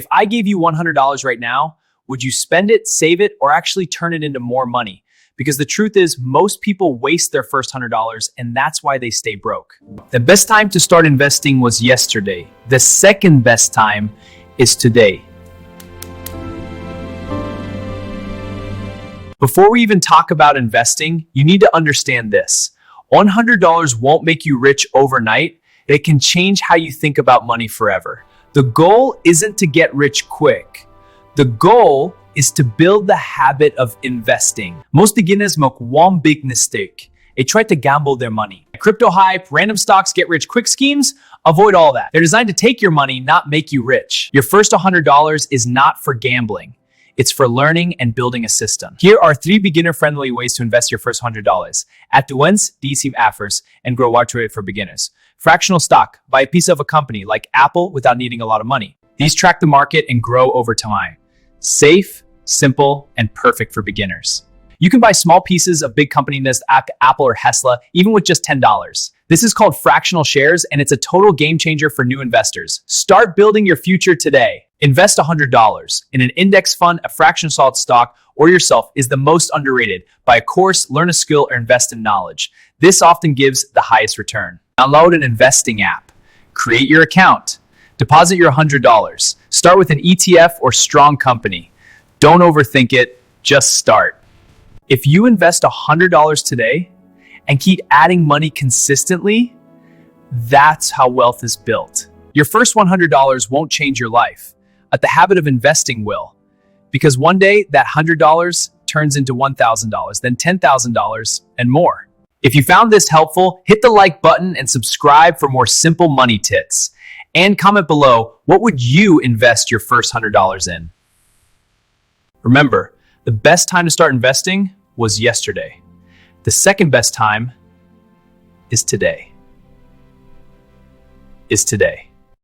If I gave you $100 right now, would you spend it, save it, or actually turn it into more money? Because the truth is, most people waste their first $100, and that's why they stay broke. The best time to start investing was yesterday. The second best time is today. Before we even talk about investing, you need to understand this. $100 won't make you rich overnight. It can change how you think about money forever. The goal isn't to get rich quick. The goal is to build the habit of investing. Most beginners make one big mistake. They try to gamble their money. Crypto hype, random stocks, get rich quick schemes, avoid all that. They're designed to take your money, not make you rich. Your first $100 is not for gambling. It's for learning and building a system. Here are 3 beginner-friendly ways to invest your first $100. At the wins, deceive offers, and grow water rate for beginners. Fractional stock, buy a piece of a company like Apple without needing a lot of money. These track the market and grow over time. Safe, simple, and perfect for beginners. You can buy small pieces of big companies like Apple or Tesla, even with just $10. This is called fractional shares, and it's a total game changer for new investors. Start building your future today. Invest $100 in an index fund, a fractional stock, or yourself is the most underrated. Buy a course, learn a skill, or invest in knowledge. This often gives the highest return. Download an investing app. Create your account. Deposit your $100. Start with an ETF or strong company. Don't overthink it, just start. If you invest $100 today and keep adding money consistently, that's how wealth is built. Your first $100 won't change your life, but the habit of investing will. Because one day that $100 turns into $1,000, then $10,000 and more. If you found this helpful, hit the like button and subscribe for more simple money tips. And comment below, what would you invest your first $100 in? Remember, the best time to start investing was yesterday. The second best time is today.